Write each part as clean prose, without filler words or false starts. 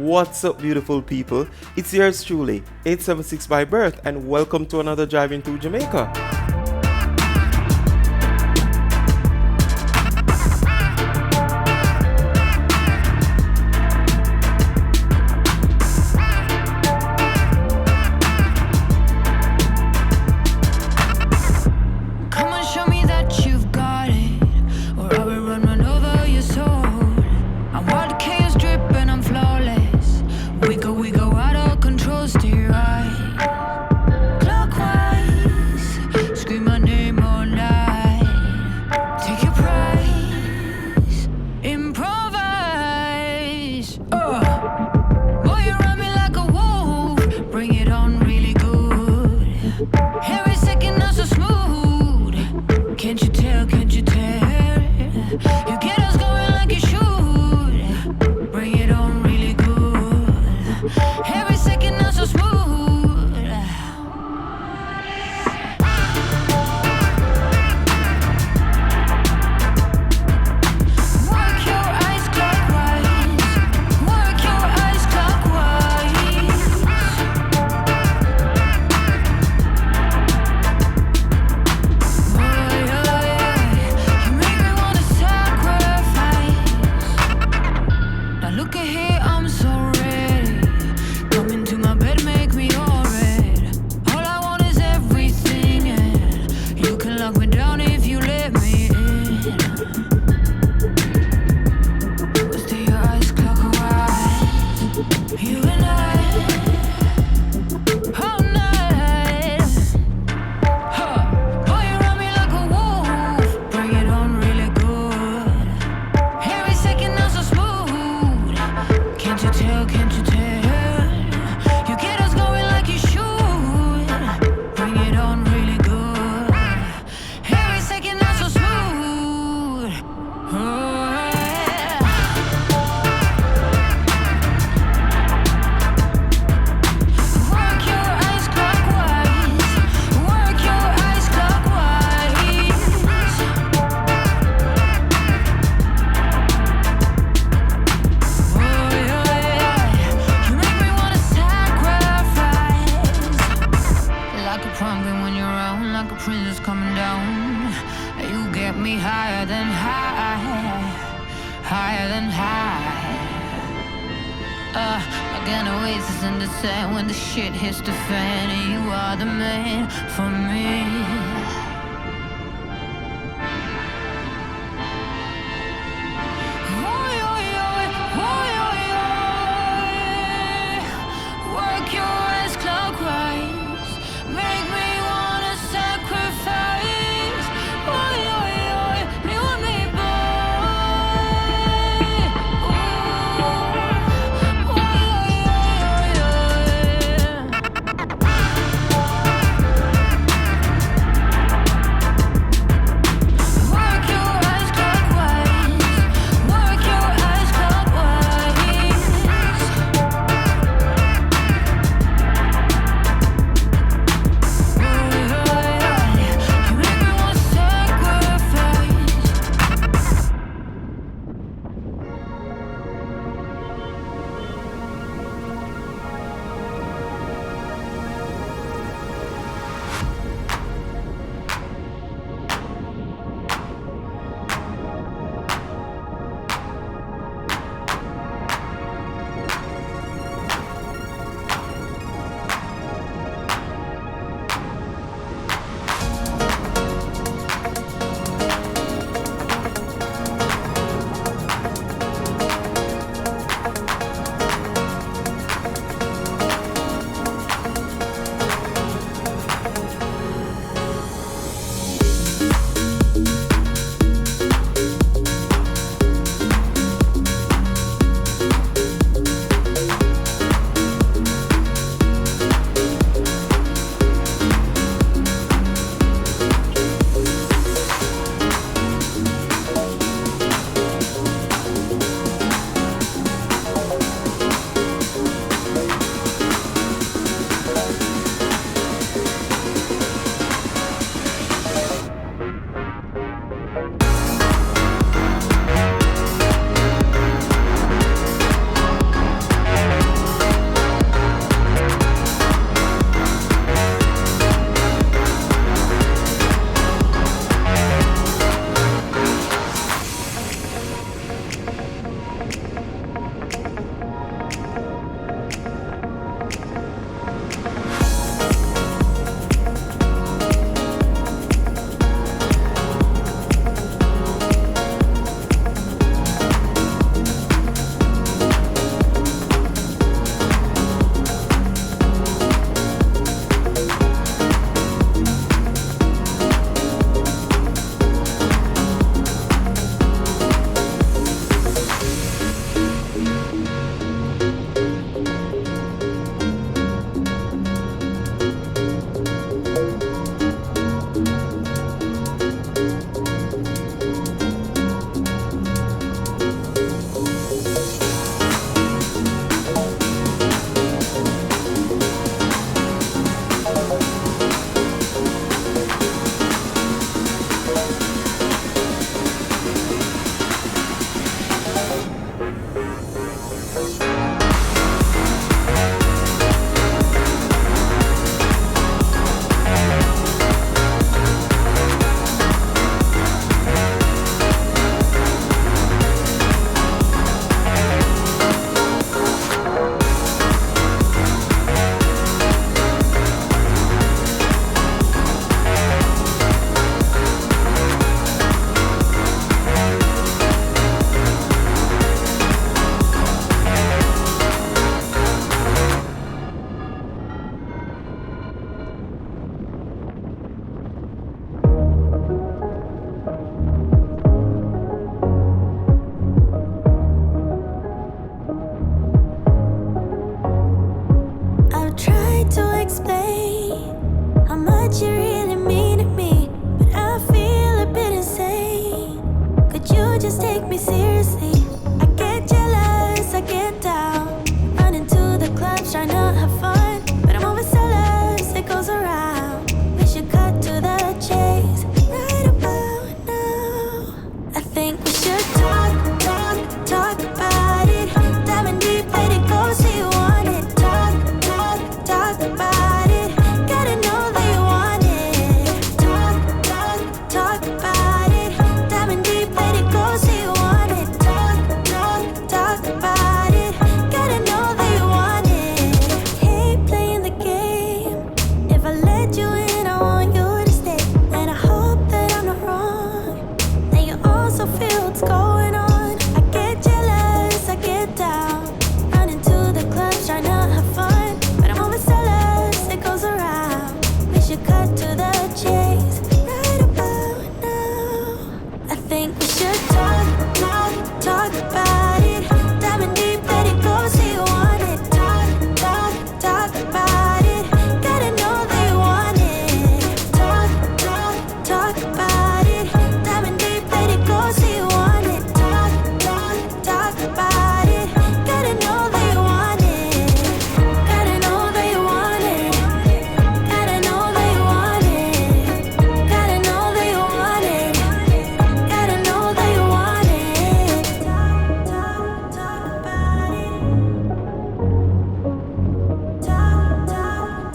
What's up, beautiful people? It's yours truly, 876 by birth, and welcome to another Driving Through Jamaica. just take me seriously. I get jealous, I get down. Running to the clubs, trying to have fun. But I'm overzealous, it goes around. We should cut to the chase right about now. I think we should talk about it. Diving deep, let it go, so you want it. Talk about it. Gotta know that you want it. Talk about it. Diving deep, let it go, so you want it. Talk about it. Gotta know that you want it. Hate playing the game. If I let you in, I want you to stay. And I hope that I'm not wrong. That you also feel what's going on. I get jealous, I get down. Running to the clubs, trying to have fun. But I'm overzealous, it goes around. We should cut to the chase right about now. I think we should talk about it. Diving deep, let it go, so you want it. Talk about it. Gotta know that you want it. Talk about it. Diving deep, let it go, so you want it. Talk about it. Gotta know that you want it. Gotta know that you want it. Gotta know that you want it. Gotta know that you want it. Gotta know that you want it. Talk about it.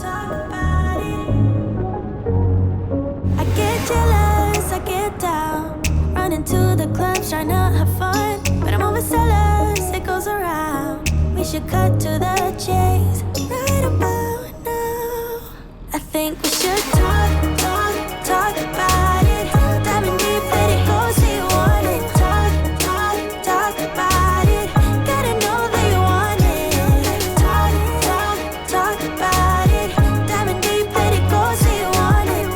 Talk about it. I get jealous, I get down. Running to the clubs, trying to have fun. But I'm overzealous, it goes around. We should cut to the chase right about now. I think we should talk about it. Diving deep, let it go, so you want it. Talk about it. Gotta know that you want it. Talk about it. Diving deep, let it go, so you want it.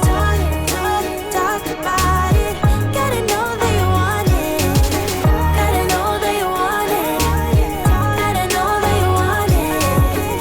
Talk about it. Gotta know that you want it. Gotta know that you want it. Gotta know that you want it.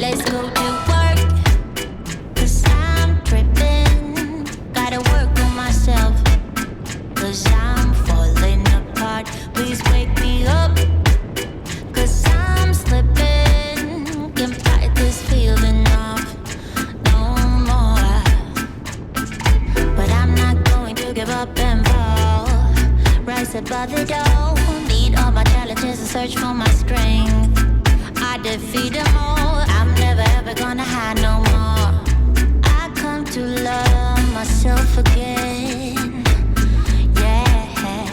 let's go to work. 'Cause I'm tripping. Gotta work on myself. 'Cause I'm falling apart. Please wake me up. 'Cause I'm slipping. Can't fight this feeling off no more. But I'm not going to give up and fall. Rise above it all. Meet all my challenges and search for my strength. I defeat them all. I'm never ever gonna hide no more. I come to love myself again. Yeah.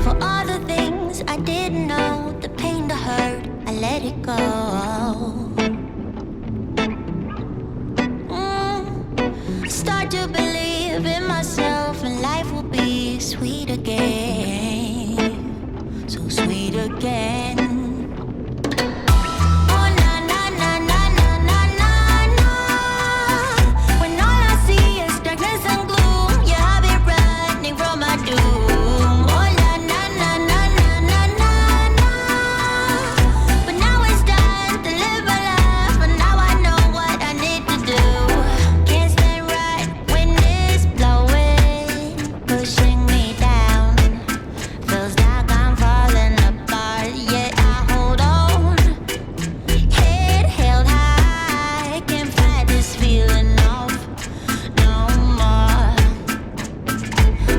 For all the things I didn't know, the pain, the hurt, I let it go. Start to believe in myself and life will be sweet again. So sweet again. Oh na na na na na na na na. When all I see is darkness and gloom, yeah, I've been running from my doom. Oh na na na na na na na na. But now it's time to live my life, and now I know what I need to do. Can't stand right when it's blowing, pushing me down. Feels like I'm falling apart, yet I hold on. Head held high, can't fight this feeling off no more.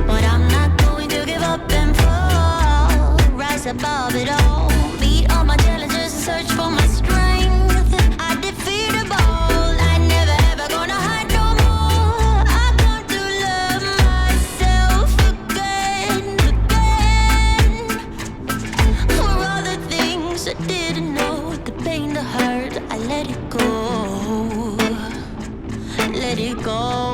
But I'm not going to give up and fall. Rise above it all. Meet all my challenges and search for my strength. I defeat them all. I never ever gonna hide no more. I come to love myself again, again. For all the things I didn't know, the pain, the hurt, I let it go. Let it go.